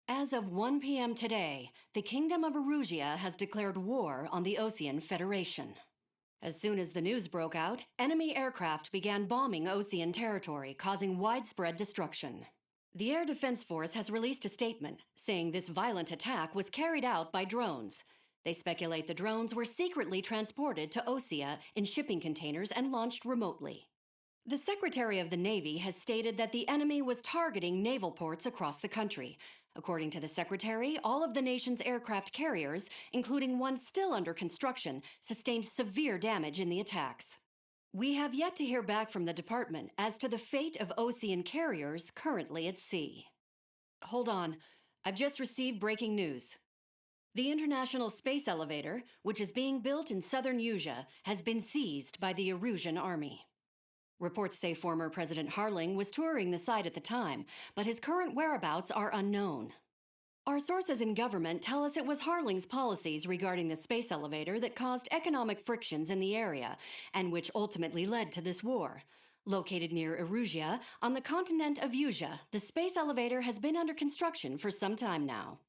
As of 1 p.m. today, the Kingdom of Erusia has declared war on the Osean Federation. As soon as the news broke out, enemy aircraft began bombing Osean territory, causing widespread destruction. The Air Defense Force has released a statement saying this violent attack was carried out by drones. They speculate the drones were secretly transported to Osea in shipping containers and launched remotely. The Secretary of the Navy has stated that the enemy was targeting naval ports across the country. According to the Secretary, all of the nation's aircraft carriers, including one still under construction, sustained severe damage in the attacks. We have yet to hear back from the department as to the fate of Osean carriers currently at sea. Hold on, I've just received breaking news. The International Space Elevator, which is being built in southern Usea, has been seized by the Erusian army. Reports say former President Harling was touring the site at the time, but his current whereabouts are unknown. Our sources in government tell us it was Harling's policies regarding the space elevator that caused economic frictions in the area, and which ultimately led to this war. Located near Erusia, on the continent of Usea, the space elevator has been under construction for some time now.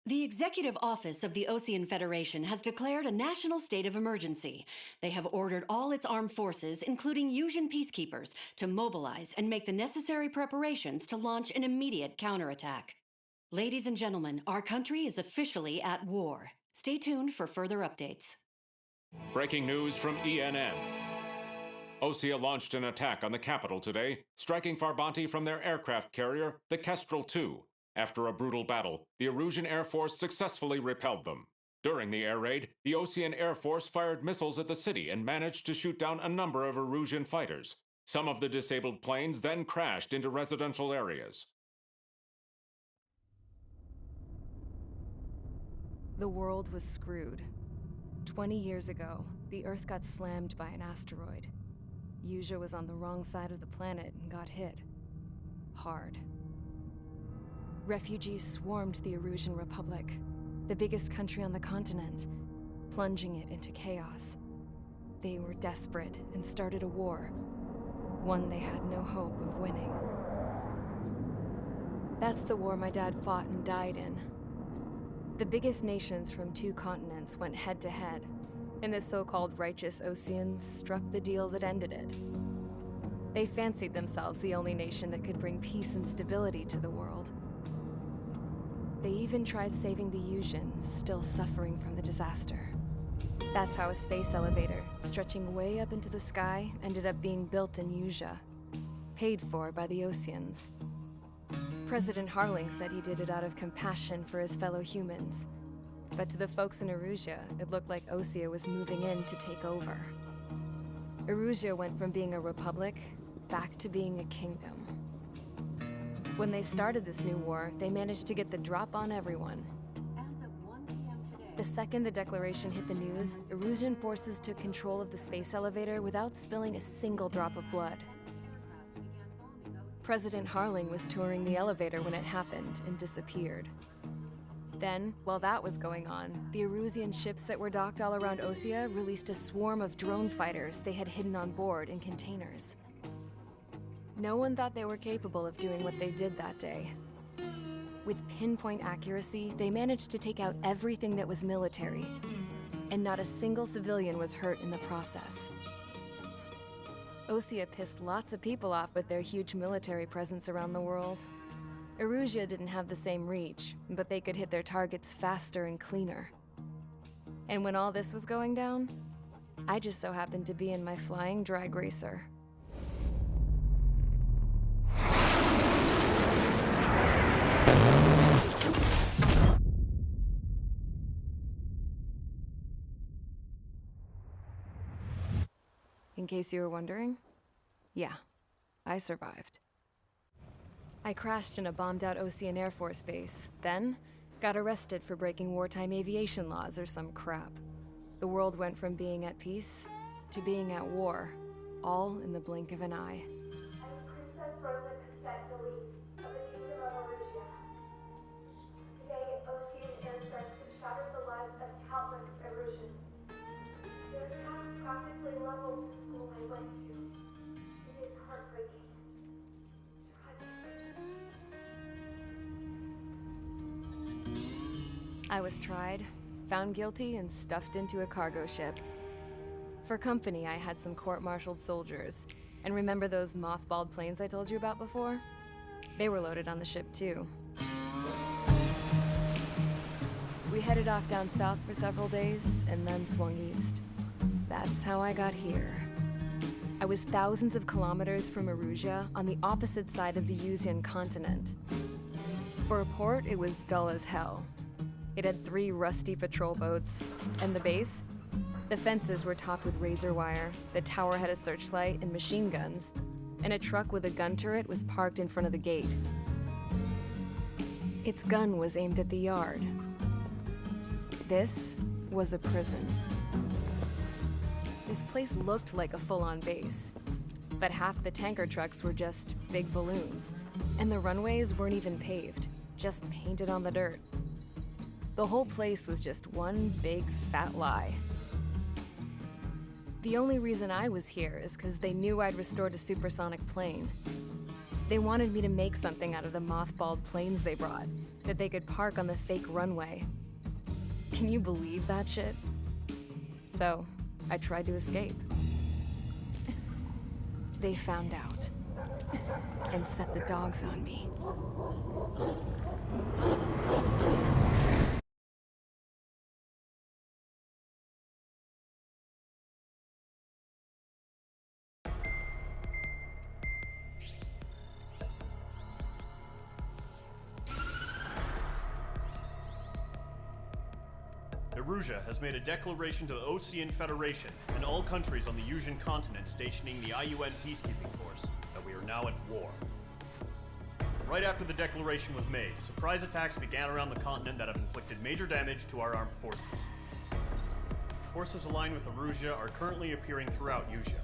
The Executive Office of the Osean Federation has declared a national state of emergency. They have ordered all its armed forces, including Usian peacekeepers, to mobilize and make the necessary preparations to launch an immediate counterattack. Ladies and gentlemen, our country is officially at war. Stay tuned for further updates. Breaking news from ENN. Osea launched an attack on the capital today, striking Farbanti from their aircraft carrier, the Kestrel II. After a brutal battle, the Erusian Air Force successfully repelled them. During the air raid, the Osean Air Force fired missiles at the city and managed to shoot down a number of Erusian fighters. Some of the disabled planes then crashed into residential areas. The world was screwed. 20 years ago, the Earth got slammed by an asteroid. Usea was on the wrong side of the planet and got hit. Hard. Refugees swarmed the Erusian Republic, the biggest country on the continent, plunging it into chaos. They were desperate and started a war, one they had no hope of winning. That's the war my dad fought and died in. The biggest nations from 2 continents went head-to-head, and the so-called righteous Oseans struck the deal that ended it. They fancied themselves the only nation that could bring peace and stability to the world. They even tried saving the Usians, still suffering from the disaster. That's how a space elevator, stretching way up into the sky, ended up being built in Usea, paid for by the Oseans. President Harling said he did it out of compassion for his fellow humans. But to the folks in Erusia, it looked like Osea was moving in to take over. Erusia went from being a republic back to being a kingdom. When they started this new war, they managed to get the drop on everyone. As of 1 p.m. today, The second the declaration hit the news, Erusian forces took control of the space elevator without spilling a single drop of blood. President Harling was touring the elevator when it happened and disappeared. Then, while that was going on, the Erusian ships that were docked all around Osea released a swarm of drone fighters they had hidden on board in containers. No one thought they were capable of doing what they did that day. With pinpoint accuracy, they managed to take out everything that was military, and not a single civilian was hurt in the process. Osea pissed lots of people off with their huge military presence around the world. Erusia didn't have the same reach, but they could hit their targets faster and cleaner. And when all this was going down, I just so happened to be in my flying drag racer. In case you were wondering, yeah, I survived. I crashed in a bombed-out Osean Air Force base, then got arrested for breaking wartime aviation laws or some crap. The world went from being at peace to being at war, all in the blink of an eye. I'm Princess Rosa Cassette Delise of the Kingdom of Erusia. Today, Osean airstrikes have shattered the lives of countless Erusians. Their attacks practically leveled the school I went to. It is heartbreaking. Tragic. I was tried, found guilty, and stuffed into a cargo ship. For company, I had some court-martialed soldiers. And remember those mothballed planes I told you about before? They were loaded on the ship, too. We headed off down south for several days, and then swung east. That's how I got here. I was thousands of kilometers from Erusia, on the opposite side of the Yuzian continent. For a port, it was dull as hell. It had 3 rusty patrol boats. And the base? The fences were topped with razor wire, the tower had a searchlight and machine guns, and a truck with a gun turret was parked in front of the gate. Its gun was aimed at the yard. This was a prison. This place looked like a full-on base, but half the tanker trucks were just big balloons, and the runways weren't even paved, just painted on the dirt. The whole place was just one big fat lie. The only reason I was here is because they knew I'd restored a supersonic plane. They wanted me to make something out of the mothballed planes they brought, that they could park on the fake runway. Can you believe that shit? So, I tried to escape. They found out, and set the dogs on me. Erusia has made a declaration to the Ocean Federation and all countries on the Yuzian continent stationing the IUN peacekeeping force that we are now at war. Right after the declaration was made, surprise attacks began around the continent that have inflicted major damage to our armed forces. Forces aligned with Erusia are currently appearing throughout Yusia.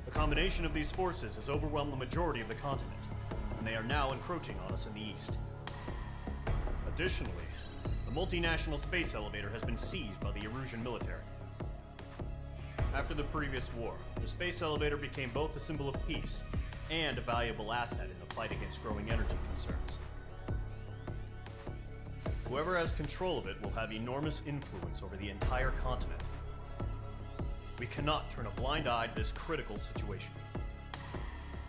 The combination of these forces has overwhelmed the majority of the continent, and they are now encroaching on us in the east. Additionally, the multinational space elevator has been seized by the Erusian military. After the previous war, the space elevator became both a symbol of peace and a valuable asset in the fight against growing energy concerns. Whoever has control of it will have enormous influence over the entire continent. We cannot turn a blind eye to this critical situation.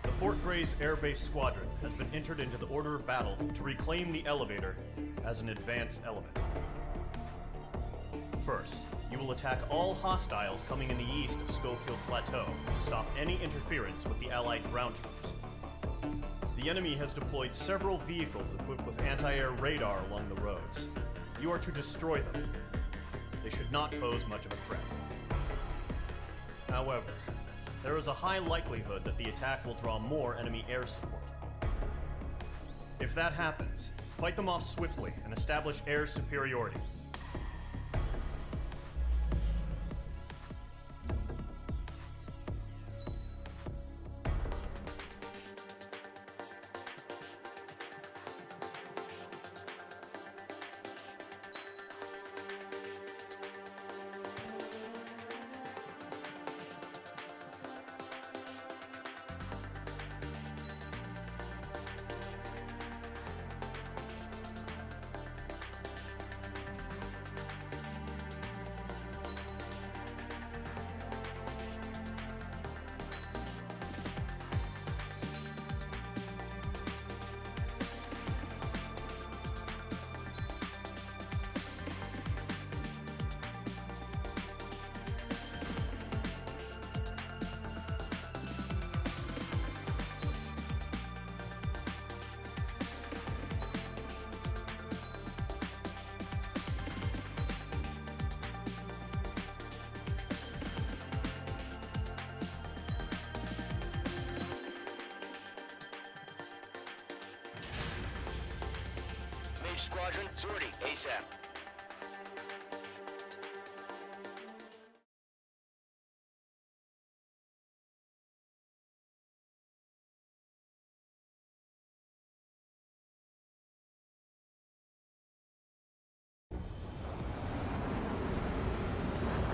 The Fort Gray's Air Base Squadron has been entered into the order of battle to reclaim the elevator as an advance element. First, you will attack all hostiles coming in the east of Schofield Plateau to stop any interference with the Allied ground troops. The enemy has deployed several vehicles equipped with anti-air radar along the roads. You are to destroy them. They should not pose much of a threat. However, there is a high likelihood that the attack will draw more enemy air support. If that happens, fight them off swiftly and establish air superiority. Squadron, sortie, ASAP.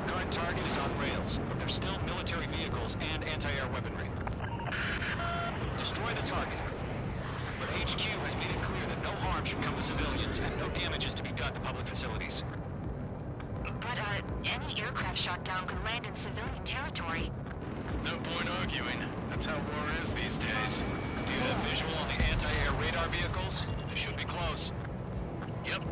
Current target is on rails, but there's still military vehicles and anti-air weaponry. Destroy the target. But HQ has made it clear that no harm should should come to civilians, and no damage is to be done to public facilities. But, any aircraft shot down could land in civilian territory. No point arguing. That's how war is these days. Do you have visual on the anti-air radar vehicles? They should be close. Yep.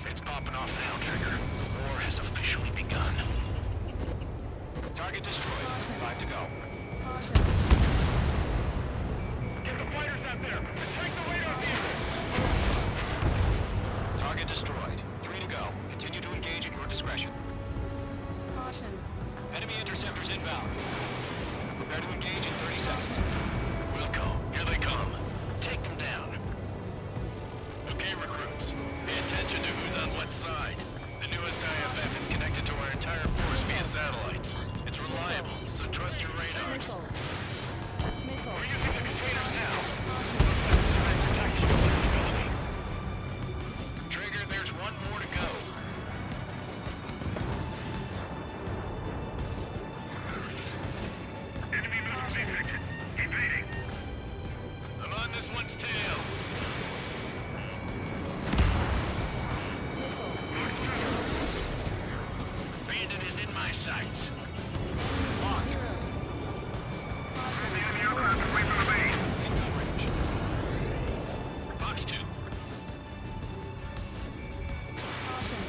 It's popping off now, Trigger. The war has officially begun. Target destroyed. 5 to go. Get the fighters out there! Take the radar vehicle! Target destroyed. 3 to go. Continue to engage at your discretion. Enemy interceptors inbound. Prepare to engage in 30 seconds. Wilco, here they come. Take them down. Okay, recruits. Pay attention to who's on what side. The newest IFF is connected to our entire force via satellites. It's reliable, so trust your radars. We're using the containers now. Protection and stability. Trigger, there's one more to go. Enemy missile detected. Evading. I'm on this one's tail. Bandit is in my sights. Locked. Enemy aircraft away from the base. In range. Box 2.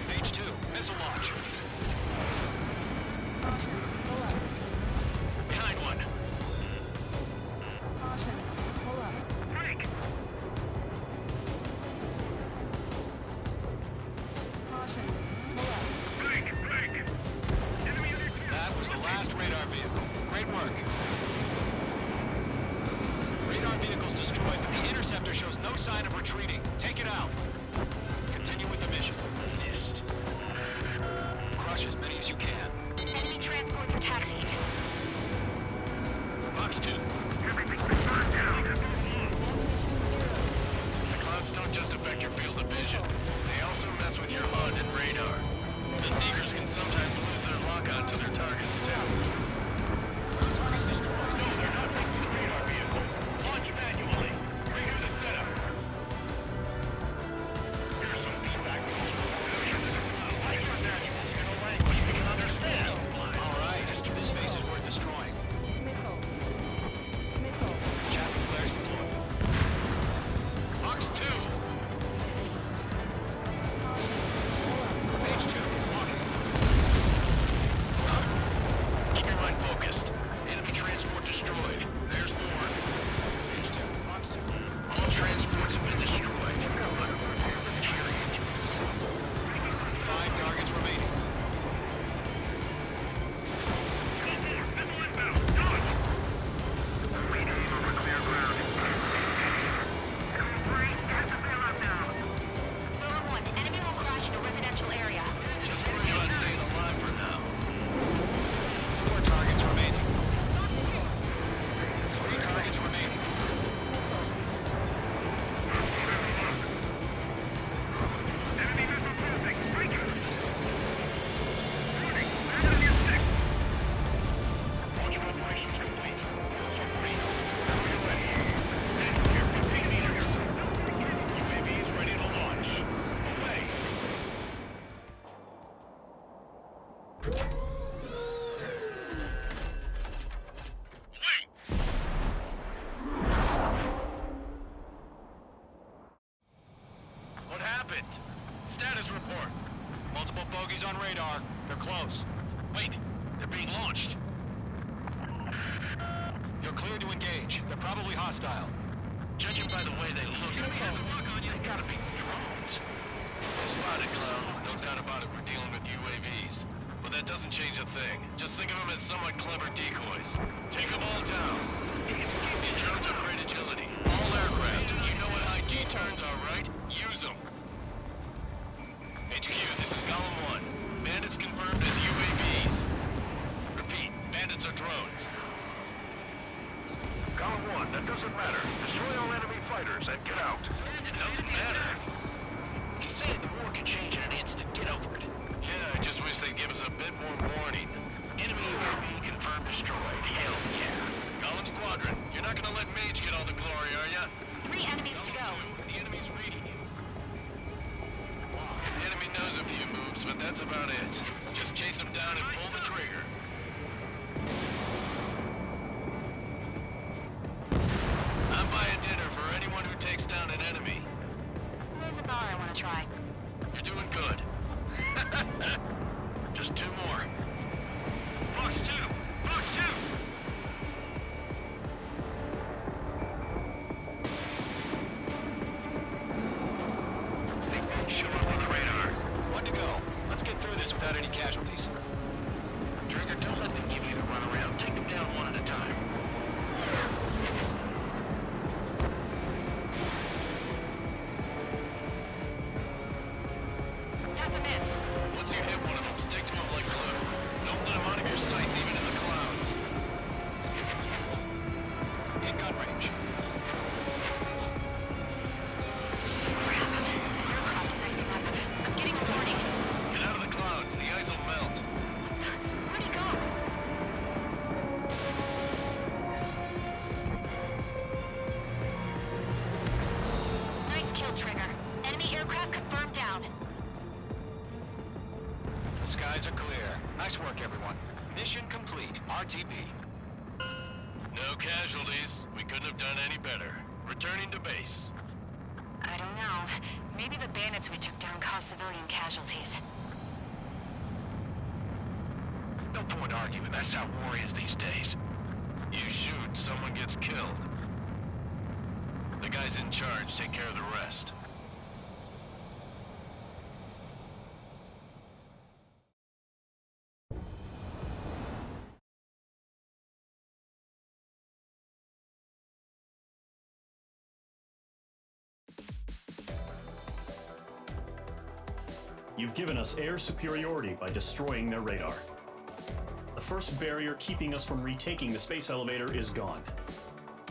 Page 2. Missile launch. Behind one. Break. Break. Enemy unit. That was the last radar vehicle. Great work. Radar vehicle's destroyed, but the interceptor shows no sign of retreating. Take it out. Continue with the mission. Missed. Crush as many as you can. Enemy transports are taxiing. Box 2. Everything's been burned down. The clouds don't just affect your field of vision. They also mess with your HUD and radar. The Seekers can sometimes lose their lock-on to their targets, too. Target destroyed. No, they're not taking the radar vehicle. Launch manually. Redo the setup. Here's some feedback. Like your manuals in a language we can understand. All right. This base is worth destroying. Chaffee flares deployed. Box 2. Page 2. Walking. Keep your mind focused. Enemy transport destroyed. There's more. Page 2. Box 2. All transports have been destroyed. 5 targets remaining. Missile inbound. Dodge! Leading over clear ground. Get the bailout now. Lower 1, enemy will crash in a residential area. Just worry about staying alive for now. 4 targets remaining. 3 targets remaining. Enemy missile moving. Break it. Running. Enemy is sick. Launch preparations complete. UAVs ready to launch. Away. What happened? Status report. Multiple bogies on radar. They're close. Wait, they're being launched. You're cleared to engage. They're probably hostile. Judging by the way they look, they gotta be drones. Spotted, Clown. No doubt about it, we're dealing with UAVs. But that doesn't change a thing. Just think of them as somewhat clever decoys. Take them all down. These drones have great agility. All aircraft. You know what IG turns are, right? Use them. HQ, this is Column 1. Bandits confirmed as UAVs. Repeat, bandits are drones. Column 1, that doesn't matter. Destroy all enemy fighters and get out. It doesn't matter. He said the war can change in an instant. Get over it. Yeah, I just wish they'd give us a bit more about it. Just chase them down and pull the trigger. I'm buying dinner for anyone who takes down an enemy. There's a bar I want to try. You're doing good. Just 2 more. Box 2! Box 2! Show up on the radar. One to go. Let's get through this without any casualties. Trigger, don't let them give you the runaround. Take them down one at a time. That's a miss. Once you hit one of them, stick to them like glue. Don't let them out of your sights, even in the clouds. In gun range. Aircraft is icing up. I'm getting a warning. Get out of the clouds. The ice will melt. Where'd he go? Nice kill, Trigger. Enemy aircraft confirmed down. The skies are clear. Nice work, everyone. Mission complete. RTB. No casualties. We couldn't have done any better. Returning to base. I don't know. Maybe the bandits we took down caused civilian casualties. No point arguing. That's how war is these days. You shoot, someone gets killed. The guys in charge take care of the rest. You've given us air superiority by destroying their radar. The first barrier keeping us from retaking the space elevator is gone.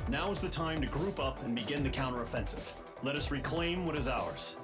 Now is the time to group up and begin the counteroffensive. Let us reclaim what is ours.